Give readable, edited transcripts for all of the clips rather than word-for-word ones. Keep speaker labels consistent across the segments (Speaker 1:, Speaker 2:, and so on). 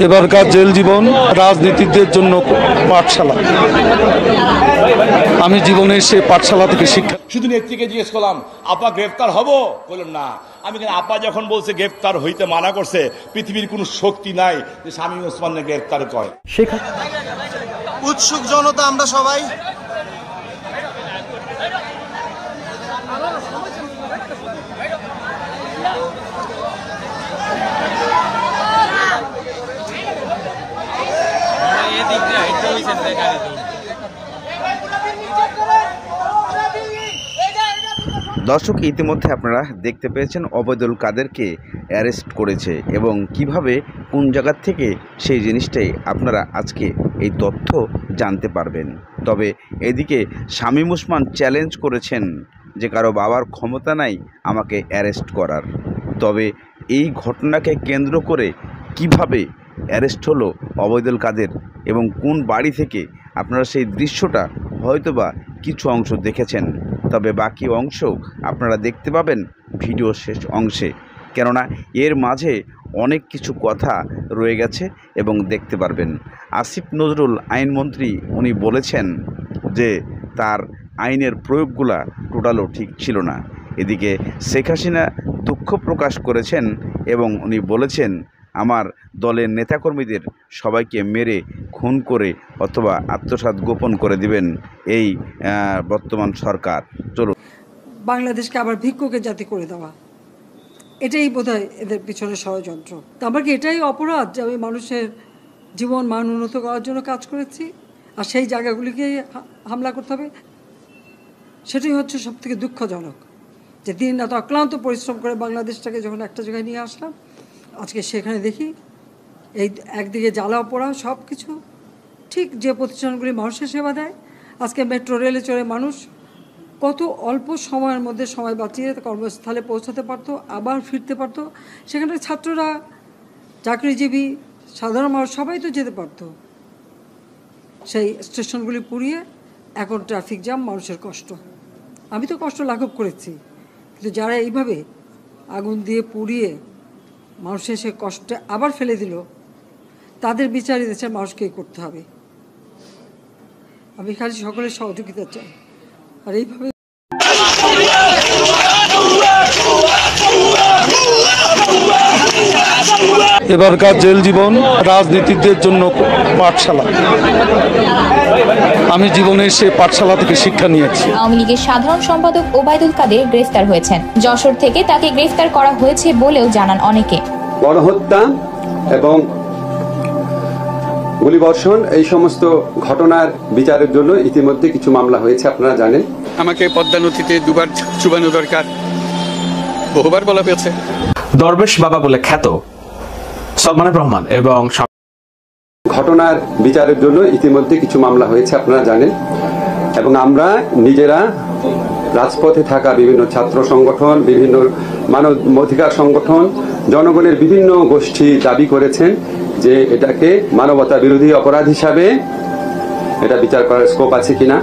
Speaker 1: এবারকার জেল জীবন রাজনীতিকদের জন্য পাঠশালা। আমি জীবনে সে পাঠশালা থেকে শিক্ষা।
Speaker 2: শুধু নেত্রীকে জিজ্ঞেস করলাম, আপা গ্রেফতার হব? বললাম না। আমি আপা যখন বলছে গ্রেফতার হইতে মানা করছে, পৃথিবীর কোনো শক্তি নাই যে শামীম ওসমানকে গ্রেফতার করে।
Speaker 3: উৎসুক জনতা আমরা সবাই।
Speaker 4: দর্শক, ইতিমধ্যে আপনারা দেখতে পেয়েছেন ওবায়দুল কাদেরকে অ্যারেস্ট করেছে এবং কিভাবে কোন জায়গা থেকে সেই জিনিসটাই আপনারা আজকে এই তথ্য জানতে পারবেন। তবে এদিকে শামীম ওসমান চ্যালেঞ্জ করেছেন যে কারো বাবার ক্ষমতা নাই আমাকে অ্যারেস্ট করার। তবে এই ঘটনাকে কেন্দ্র করে কিভাবে অ্যারেস্ট হলো ওবায়দুল কাদের এবং কোন বাড়ি থেকে, আপনারা সেই দৃশ্যটা হয়তোবা কিছু অংশ দেখেছেন, তবে বাকি অংশ আপনারা দেখতে পাবেন ভিডিও শেষ অংশে, কেননা এর মাঝে অনেক কিছু কথা রয়ে গেছে এবং দেখতে পারবেন। আসিফ নজরুল আইনমন্ত্রী উনি বলেছেন যে তার আইনের প্রয়োগগুলা টোটালও ঠিক ছিল না। এদিকে শেখ হাসিনা দুঃখ প্রকাশ করেছেন এবং উনি বলেছেন আমার দলের নেতাকর্মীদের সবাইকে মেরে খুন করে অথবা আত্মসাৎ গোপন করে দিবেন এই বর্তমান সরকার। চলুন।
Speaker 5: বাংলাদেশকে আবার ভিক্ষুকের জাতি করে দেওয়া, এটাই বোধহয় এদের পিছনে ষড়যন্ত্র। তো আমার কি এটাই অপরাধ যে আমি মানুষের জীবন মান উন্নত করার জন্য কাজ করেছি আর সেই জায়গাগুলিকে হামলা করতে হবে? সেটাই হচ্ছে সব থেকে দুঃখজনক যে দিন রাত অক্লান্ত পরিশ্রম করে বাংলাদেশটাকে যখন একটা জায়গায় নিয়ে আসলাম, আজকে সেখানে দেখি এই একদিকে জ্বালা পোড়া সব কিছু। ঠিক যে প্রতিষ্ঠানগুলি মানুষের সেবা দেয়, আজকে মেট্রো রেলে চড়ে মানুষ কত অল্প সময়ের মধ্যে সময় বাঁচিয়ে কর্মস্থলে পৌঁছাতে পারতো, আবার ফিরতে পারতো। সেখানে ছাত্ররা, চাকরিজীবী, সাধারণ মানুষ সবাই তো যেতে পারতো। সেই স্টেশনগুলি পুড়িয়ে এখন ট্রাফিক জ্যাম, মানুষের কষ্ট। আমি তো কষ্ট লাঘব করেছি, কিন্তু যারা এইভাবে আগুন দিয়ে পুড়িয়ে মানুষের সে কষ্টে আবার ফেলে দিল, তাদের বিচার দেশের মানুষকেই করতে হবে। আমি খালি সকলের সহযোগিতা চাই। আর এইভাবে
Speaker 1: এবারকার জেল জীবন রাজনীতিকদের জন্য পাঠশালা। আমি জীবনে সে পাঠশালা থেকে শিক্ষা নিয়েছি।
Speaker 6: আওয়ামী লীগের সাধারণ সম্পাদক ওবায়দুল কাদের গ্রেফতার হয়েছেন। যশোর থেকে তাকে গ্রেফতার করা হয়েছে বলেও জানান অনেকে।
Speaker 7: গণহত্যা এবং গুলিবর্ষণ এই সমস্ত ঘটনার বিচারের জন্য ইতিমধ্যে কিছু মামলা হয়েছে, আপনারা জানেন।
Speaker 8: আমাকে পদ্মা নদীতে দুবার চুবানো দরকার বহুবার বলা হয়েছে।
Speaker 9: দরবেশ বাবা বলে খ্যাত সালমান রহমান এবং
Speaker 7: ঘটনার বিচারের জন্য ইতিমধ্যে কিছু মামলা হয়েছে, আপনারা জানেন। এবং আমরা নিজেরা রাজপথে থাকা বিভিন্ন ছাত্র সংগঠন, বিভিন্ন মানবাধিকার সংগঠন, জনগণের বিভিন্ন গোষ্ঠী দাবি করেছেন যে এটাকে মানবতা বিরোধী অপরাধ হিসাবে এটা বিচার করার স্কোপ আছে কিনা।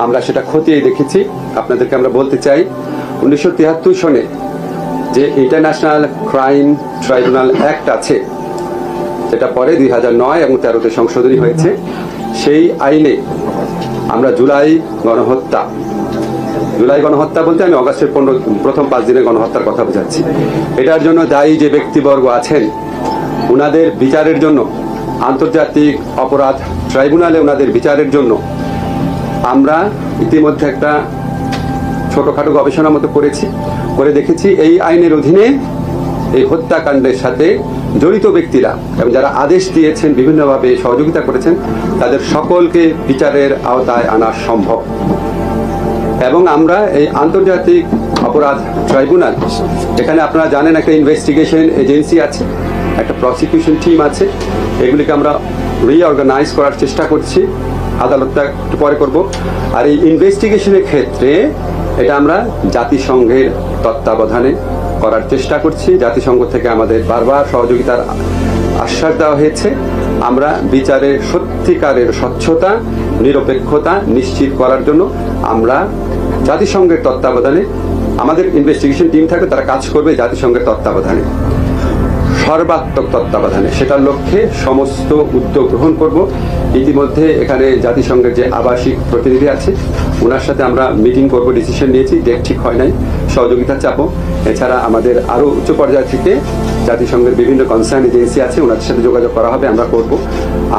Speaker 7: আমরা সেটা খতিয়ে দেখেছি। আপনাদেরকে আমরা বলতে চাই, 1973 সনে যে ইন্টারন্যাশনাল ক্রাইম ট্রাইব্যুনাল অ্যাক্ট আছে, যেটা পরে 2009 এবং 13-তে সংশোধনী হয়েছে, সেই আইনে আমরা জুলাই গণহত্যা বলতে আমি অগাস্টের প্রথম 5 দিনের গণহত্যার কথা বোঝাচ্ছি। এটার জন্য দায়ী যে ব্যক্তিবর্গ আছেন, ওনাদের বিচারের জন্য আন্তর্জাতিক অপরাধ ট্রাইব্যুনালে ওনাদের বিচারের জন্য আমরা ইতিমধ্যে একটা ছোটখাটো গবেষণার মতো করে দেখেছি এই আইনের অধীনে এই হত্যাকাণ্ডের সাথে জড়িত ব্যক্তিরা এবং যারা আদেশ দিয়েছেন, বিভিন্নভাবে সহযোগিতা করেছেন, তাদের সকলকে বিচারের আওতায় আনা সম্ভব। এবং আমরা এই আন্তর্জাতিক অপরাধ ট্রাইব্যুনাল, এখানে আপনারা জানেন একটা ইনভেস্টিগেশন এজেন্সি আছে, একটা প্রসিকিউশন টিম আছে, এগুলিকে আমরা রিঅর্গানাইজ করার চেষ্টা করছি। আদালতটা একটু পরে করব। আর এই ইনভেস্টিগেশনের ক্ষেত্রে এটা আমরা জাতিসংঘের তত্ত্বাবধানে করার চেষ্টা করছি। জাতিসংঘ থেকে আমাদের বারবার সহযোগিতার আশ্বাস দেওয়া হয়েছে। আমরা বিচারের সত্যিকারের স্বচ্ছতা, নিরপেক্ষতা নিশ্চিত করার জন্য আমরা জাতিসংঘের তত্ত্বাবধানে, আমাদের ইনভেস্টিগেশন টিম থাকবে, তারা কাজ করবে জাতিসংঘের তত্ত্বাবধানে। সর্বাত্মক তত্ত্বাবধানে সেটার লক্ষ্যে সমস্ত উদ্যোগ গ্রহণ করব। ইতিমধ্যে এখানে জাতিসংঘের যে আবাসিক প্রতিনিধি আছে ওনার সাথে আমরা মিটিং করব, ডিসিশন নিয়েছি, ডেট ঠিক হয় নাই, সহযোগিতা চাপো। এছাড়া আমাদের আরও উচ্চ পর্যায় থেকে জাতিসংঘের বিভিন্ন কনসার্ন এজেন্সি আছে, ওনাদের সাথে যোগাযোগ করা হবে, আমরা করব।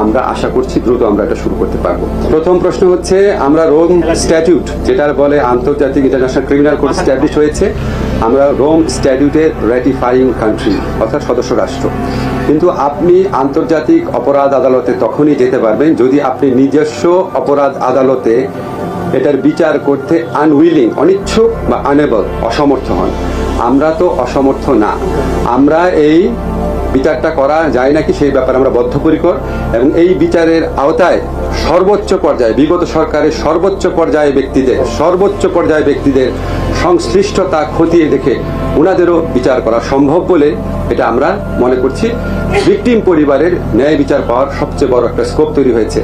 Speaker 7: আমরা আশা করছি দ্রুত আমরা এটা শুরু করতে পারবো। প্রথম প্রশ্ন হচ্ছে, আমরা রোম স্ট্যাটিউট যেটা বলে আন্তর্জাতিক ইন্টারন্যাশনাল ক্রিমিনাল কোড স্ট্যাবলিশ হয়েছে, আমরা রোম স্ট্যাটিউটের র্যাটিফাইং কান্ট্রি অর্থাৎ সদস্য রাষ্ট্র। কিন্তু আপনি আন্তর্জাতিক অপরাধ আদালতে তখনই যেতে পারবেন যদি আপনি নিজস্ব অপরাধ আদালতে এটার বিচার করতে আনউইলিং, অনিচ্ছুক বা আনএবল, অসমর্থ হন। আমরা তো অসমর্থ না, আমরা এই বিচারটা করা যায় নাকি সেই ব্যাপারে আমরা বদ্ধপরিকর, এবং এই বিচারের আওতায় সর্বোচ্চ পর্যায়ে, বিগত সরকারের সর্বোচ্চ পর্যায়ে ব্যক্তিদের সংশ্লিষ্টতা খতিয়ে দেখে ওনাদেরও বিচার করা সম্ভব বলে এটা আমরা মনে করছি। ভিকটিম পরিবারের ন্যায় বিচার পাওয়ার সবচেয়ে বড় একটা স্কোপ তৈরি হয়েছে।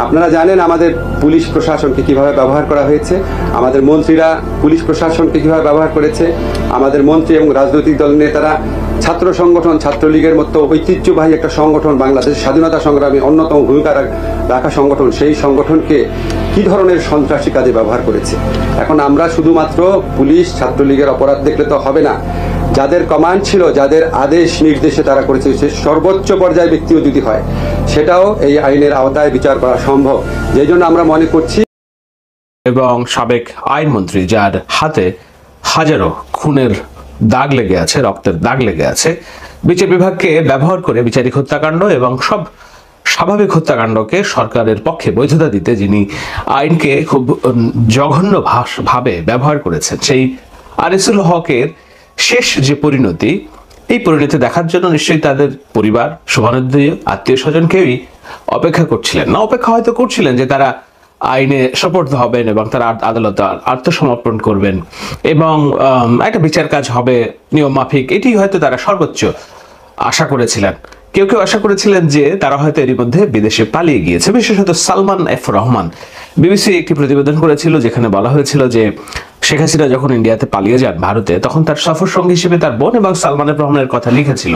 Speaker 7: আপনারা জানেন আমাদের পুলিশ প্রশাসনকে কিভাবে ব্যবহার করা হয়েছে, আমাদের মন্ত্রীরা পুলিশ প্রশাসনকে কিভাবে ব্যবহার করেছে, আমাদের মন্ত্রী এবং রাজনৈতিক দল নেতারা ছাত্র সংগঠন, ছাত্রলীগের মতো ঐতিহ্যবাহী একটা সংগঠন, বাংলাদেশের স্বাধীনতা সংগ্রামে অন্যতম ভূমিকা রাখা সংগঠন, সেই সংগঠনকে কি ধরনের সন্ত্রাসী কাজে ব্যবহার করেছে। এখন আমরা শুধুমাত্র পুলিশ ছাত্রলীগের অপরাধ দেখলে তো হবে না, যাদের কমান্ড ছিল, যাদের আদেশ নির্দেশে তারা করেছে, সে সর্বোচ্চ পর্যায়ে ব্যক্তিও যদি হয় সেটাও এই আইনের আওতায় বিচার করা সম্ভব। যেই জন্য আমরা মনে করছি।
Speaker 9: এবং সাবেক আইনমন্ত্রী যার হাতে হাজারো খুনের দাগ লেগে আছে, রক্তের দাগ লেগে আছে, বিচার বিভাগকে ব্যবহার করে বিচারিক হত্যাকাণ্ড এবং সব স্বাভাবিক হত্যাকাণ্ডকে সরকারের পক্ষে বৈধতা দিতে যিনি আইনকে খুব জঘন্য ভাবে ব্যবহার করেছেন, সেই আনিসুল হকের শেষ যে পরিণতি, এই পরিণতি দেখার জন্য নিশ্চয়ই তাদের পরিবার, শুভানুধ্যায়ী আত্মীয় স্বজন কেউই অপেক্ষা করছিলেন না। অপেক্ষা হয়তো করছিলেন যে তারা আইনে সোপর্দ হবেন এবং তারা আদালতে আত্মসমর্পণ করবেন এবং একটা বিচার কাজ হবে নিয়ম মাফিক, এটি হয়তো তারা সর্বোচ্চ আশা করেছিলেন। কেউ কেউ আশা করেছিলেন যে তারা হয়তো এরই মধ্যে বিদেশে পালিয়ে গিয়েছে। বিশেষত সালমান এফ রহমান, বিবিসি একটি প্রতিবেদন করেছিল যেখানে বলা হয়েছিল যে শেখ হাসিনা যখন ইন্ডিয়াতে পালিয়ে যান ভারতে, তখন তার সফর সঙ্গী হিসেবে তার বোন এবং সালমান এফ রহমানের কথা লিখেছিল।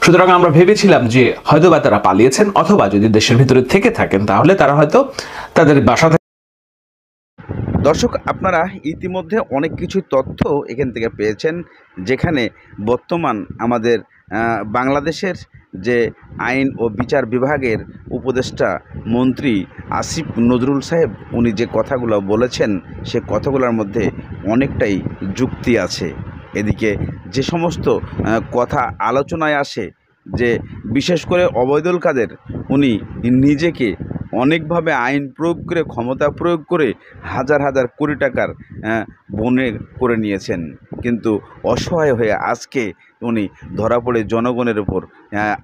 Speaker 9: সুতরাং আমরা ভেবেছিলাম যে হয়তো বা তারা পালিয়েছেন, অথবা যদি দেশের ভিতরে থেকে থাকেন তাহলে তারা হয়তো তাদের বাসা।
Speaker 4: দর্শক, আপনারা ইতিমধ্যে অনেক কিছু তথ্য এখান থেকে পেয়েছেন, যেখানে বর্তমান আমাদের বাংলাদেশের যে আইন ও বিচার বিভাগের উপদেষ্টা মন্ত্রী আসিফ নজরুল সাহেব, উনি যে কথাগুলো বলেছেন সে কথাগুলোর মধ্যে অনেকটাই যুক্তি আছে। এদিকে যে সমস্ত কথা আলোচনায় আসে যে বিশেষ করে ওবায়দুল কাদের উনি নিজেকে অনেকভাবে আইন প্রয়োগ করে, ক্ষমতা প্রয়োগ করে হাজার হাজার কোটি টাকার বনে করে নিয়েছেন, কিন্তু অসহায় হয়ে আজকে উনি ধরা পড়ে জনগণের উপর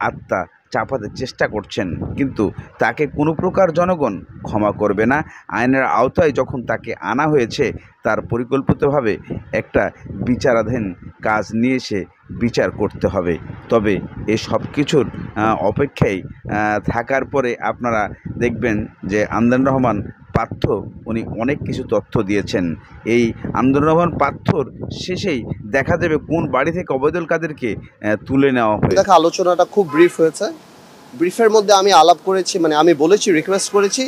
Speaker 4: আত্মা চাপাতে চেষ্টা করছেন, কিন্তু তাকে কোনো প্রকার জনগণ ক্ষমা করবে না। আইনের আওতায় যখন তাকে আনা হয়েছে, তার পরিকল্পিতভাবে একটা বিচারাধীন কাজ নিয়ে এসে বিচার করতে হবে। তবে এই সব কিছুর অপেক্ষায় থাকার পরে আপনারা দেখবেন যে আমদান রহমান পার্থ উনি অনেক কিছু তথ্য দিয়েছেন। এই আমদান রহমান পার্থর শেষেই দেখা যাবে কোন বাড়ি থেকে ওবায়দুল কাদেরকে তুলে নেওয়া হয়।
Speaker 3: দেখা আলোচনাটা খুব ব্রিফ হয়েছে। ব্রিফের মধ্যে আমি আলাপ করেছি, মানে আমি বলেছি, রিকোয়েস্ট করেছি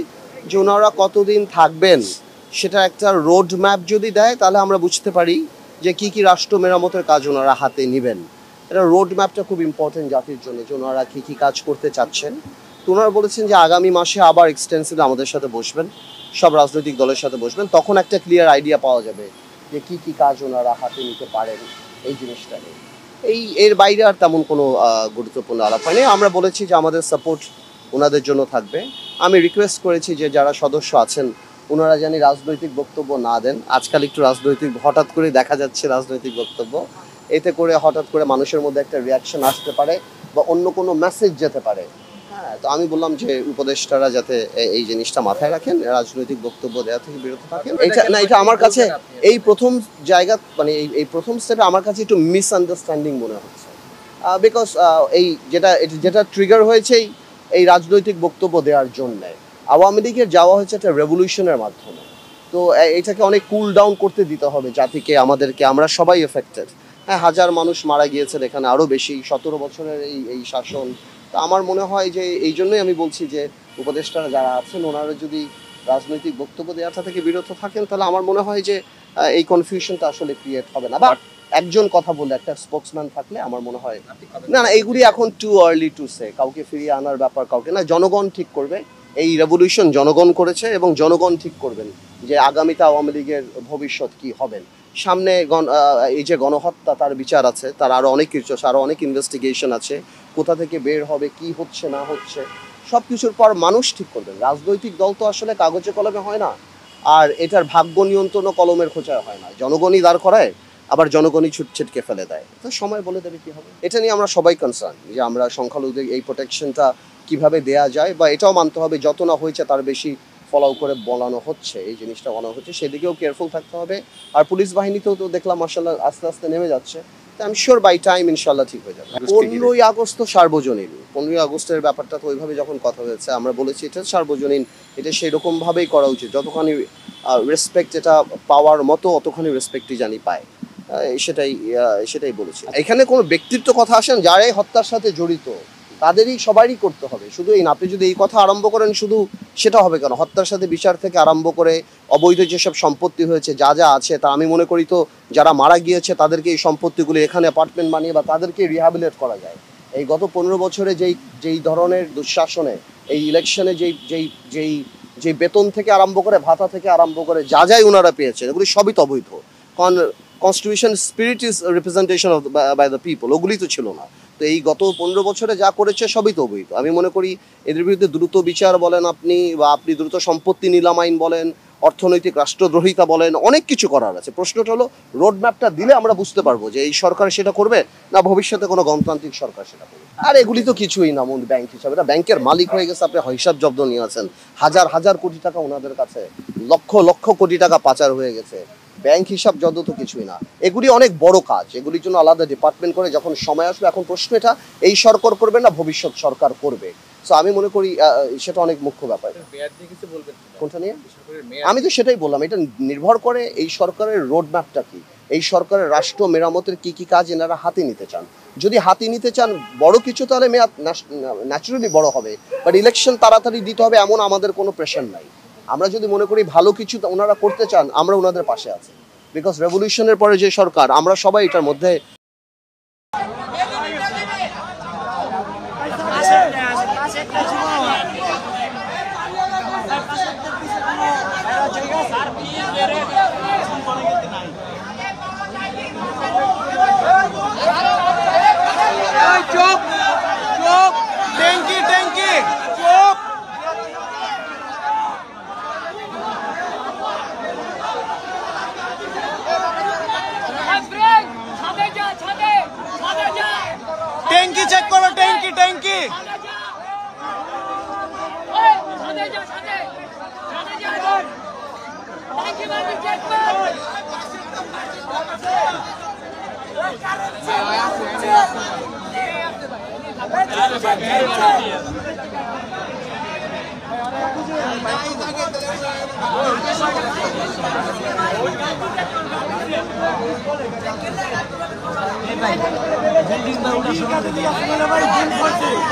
Speaker 3: যে ওনারা কতদিন থাকবেন সেটা একটা রোড ম্যাপ যদি দেয় তাহলে আমরা বুঝতে পারি যে কি কি রাষ্ট্র মেরামতের কাজ ওনারা হাতে নেবেন। এটা রোড ম্যাপটা খুব ইম্পর্টেন্ট জাতির জন্য, যে ওনারা কি কি কাজ করতে চাচ্ছেন। তো ওনারা বলেছেন যে আগামী মাসে আবার এক্সটেন্সিভলি আমাদের সাথে বসবেন, সব রাজনৈতিক দলের সাথে বসবেন, তখন একটা ক্লিয়ার আইডিয়া পাওয়া যাবে যে কি কি কাজ ওনারা হাতে নিতে পারেন এই জিনিসটা নিয়ে। এর বাইরে আর তেমন কোনো গুরুত্বপূর্ণ আলাপ হয়নি। আমরা বলেছি যে আমাদের সাপোর্ট ওনাদের জন্য থাকবে। আমি রিকোয়েস্ট করেছি যে যারা সদস্য আছেন ওনারা জানি রাজনৈতিক বক্তব্য না দেন। আজকাল একটু রাজনৈতিক হঠাৎ করে দেখা যাচ্ছে রাজনৈতিক বক্তব্য, এতে করে হঠাৎ করে মানুষের মধ্যে একটা রিয়াকশন আসতে পারে বা অন্য কোনো মেসেজ যেতে পারে। হ্যাঁ, তো আমি বললাম যে উপদেষ্টারা যাতে এই জিনিসটা মাথায় রাখেন, রাজনৈতিক বক্তব্য দেওয়া থেকে বিরত থাকেন। এটা আমার কাছে এই প্রথম জায়গা, মানে এই প্রথম স্টেপে আমার কাছে একটু মিসআন্ডারস্ট্যান্ডিং মনে হচ্ছে, বিকজ এই যেটা ট্রিগার হয়েছে এই রাজনৈতিক বক্তব্য দেওয়ার জন্য আওয়ামী লীগের যাওয়া হয়েছে একটা রেভলিউশনের মাধ্যমে। তো এটাকে অনেক কুল ডাউন করতে দিতে হবে জাতিকে, আমাদেরকে, আমরা সবাই এফেক্টেড। হ্যাঁ, 1000 মানুষ মারা গিয়েছেন এখানে, আরও বেশি, 17 বছরের এই শাসন। তা আমার মনে হয় যে এই জন্যই আমি বলছি যে উপদেষ্টারা যারা আছেন ওনারা যদি রাজনৈতিক বক্তব্য দেওয়াটা থেকে বিরত থাকেন তাহলে আমার মনে হয় যে এই কনফিউশনটা আসলে ক্রিয়েট হবে না। বা একজন কথা বলে একটা স্পোক্সম্যান থাকলে আমার মনে হয় না এইগুলি এখন টু আর্লি টু সে, কাউকে ফিরিয়ে আনার ব্যাপার কাউকে না, জনগণ ঠিক করবে। এই রেভলিউশন জনগণ করেছে এবং জনগণ ঠিক করবেন যে আগামীতে আওয়ামী লীগের ভবিষ্যৎ কি হবেন। সামনে এই যে গণহত্যা, তার বিচার আছে, তার আরও অনেক কিছু আছে, আরও অনেক ইনভেস্টিগেশন আছে, কোথা থেকে বের হবে, কি হচ্ছে না হচ্ছে, সব কিছুর পর মানুষ ঠিক করবেন। রাজনৈতিক দল তো আসলে কাগজে কলমে হয় না, আর এটার ভাগ্য নিয়ন্ত্রণও কলমের খোঁচায় হয় না। জনগণই দাঁড় করায়, আবার জনগণই ছিটকে ফেলে দেয়। তো সময় বলে দেবে কি হবে। এটা নিয়ে আমরা সবাই কনসার্ন যে আমরা সংখ্যালঘুদের এই প্রোটেকশনটা কিভাবে দেয়া যায়, বা এটাও মানতে হবে যত না হয়েছে তার বেশি ফলো করে বলানো হচ্ছে, এই জিনিসটা বলানো হচ্ছে, সেদিকেও কেয়ারফুল থাকতে হবে। আর পুলিশ বাহিনীতেও তো দেখলাম মার্শাল্লাহ আস্তে আস্তে নেমে যাচ্ছে। তো আমি শিওর বাই টাইম ইনশাল্লাহ ঠিক হয়ে যাবে। 15ই আগস্ট তো সার্বজনীন। 15ই আগস্টের ব্যাপারটা তো ওইভাবে যখন কথা হয়েছে আমরা বলেছি এটা সার্বজনীন, এটা সেরকমভাবেই করা উচিত। যতখানি রেসপেক্ট এটা পাওয়ার মতো অতখানি রেসপেক্টই জানি পায়, সেটাই বলেছি। এখানে কোনো ব্যক্তিত্ব কথা আসেন, যারাই হত্যার সাথে জড়িত তাদেরই সবারই করতে হবে। শুধু এই আপনি যদি এই কথা আরম্ভ করেন শুধু সেটা হবে কেন? হত্যার সাথে বিচার থেকে আরম্ভ করে অবৈধ যেসব সম্পত্তি হয়েছে যা যা আছে, তা আমি মনে করি তো যারা মারা গিয়েছে তাদেরকে এই সম্পত্তিগুলো এখানে অ্যাপার্টমেন্ট বানিয়ে বা তাদেরকে রিহ্যাবিলিটেট করা যায়। এই গত 15 বছরে যেই ধরনের দুঃশাসনে, এই ইলেকশনে যেই বেতন থেকে আরম্ভ করে ভাতা থেকে আরম্ভ করে যা যাই ওনারা পেয়েছেন, এগুলি সবই তো অবৈধ। Constitution spirit is representation of by the people, ওগুলি তো ছিল না। তো এই গত 15 বছরে যা করেছে সবই তো অবৈধ। আমি মনে করি এদের বিরুদ্ধে দ্রুত বিচার বলেন আপনি দ্রুত সম্পত্তি নিলাম আইন বলেন, অর্থনৈতিক রাষ্ট্রদ্রোহিতা বলেন, অনেক কিছু করার আছে। প্রশ্নটা হলো রোড ম্যাপটা দিলে আমরা বুঝতে পারবো যে এই সরকার সেটা করবে না ভবিষ্যতে কোনো গণতান্ত্রিক সরকার সেটা করবে। আর এগুলি তো কিছুই না ব্যাংক হিসাবে, এটা ব্যাংকের মালিক হয়ে গেছে, আপনি হিসাব জব্দ নিয়ে আছেন, হাজার কোটি টাকা ওনাদের কাছে, লক্ষ কোটি টাকা পাচার হয়ে গেছে। ব্যাংক হিসাব জব্দ তো কিছুই না। এগুলি অনেক বড় কাজ, এগুলির জন্য আলাদা ডিপার্টমেন্ট করে যখন সময় আসবে। এখন প্রশ্ন এটা এই সরকার করবে না ভবিষ্যৎ সরকার করবে। সো আমি মনে করি সেটা অনেক মুখ্য ব্যাপার। কোনটা নিয়ে আমি তো সেটাই বললাম, এটা নির্ভর করে এই সরকারের রোড ম্যাপটা কি, এই সরকারের রাষ্ট্র মেরামতের কি কাজ এনারা হাতে নিতে চান। যদি হাতে নিতে চান বড় কিছু, তাহলে মেয়াদ ন্যাচুরালি বড় হবে, বাট ইলেকশন তাড়াতাড়ি দিতে হবে এমন আমাদের কোনো প্রেশার নাই। আমরা যদি মনে করি ভালো কিছু ওনারা করতে চান, আমরা ওনাদের পাশে আছি। বিকজ রেভলিউশনের পরে যে সরকার, আমরা সবাই এটার মধ্যে
Speaker 10: ট্যাঙ্কি চেক করো, ট্যাঙ্কি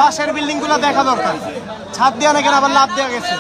Speaker 10: পাশের বিল্ডিং গুলো দেখা দরকার, ছাদ দেওয়া নাকি আবার লাভ দেওয়া গেছে।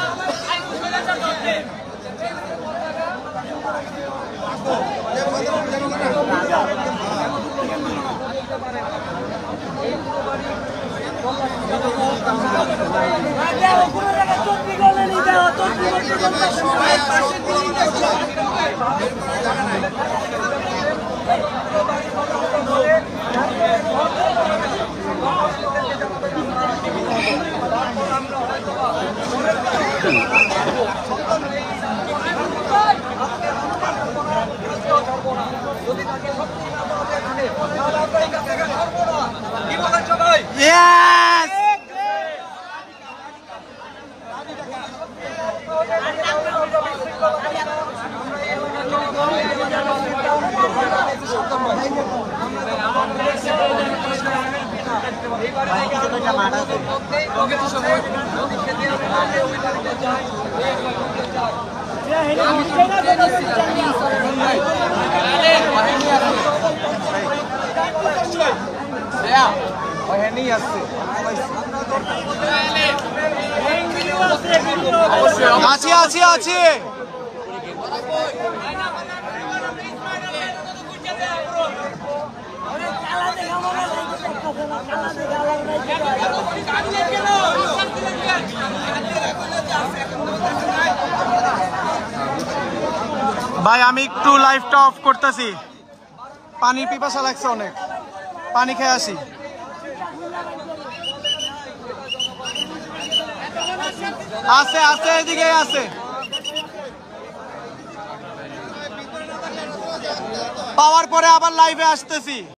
Speaker 10: Yes! নিয়ে আসছে। আছি আছি আছি। ভাই আমি একটু লাইভটা অফ করতেছি, পানির পিপাসা লাগছে অনেক, পানি খেয়ে আসি। আছে আছে এদিকে আছে, পাওয়ার পরে আবার লাইভে আসতেছি।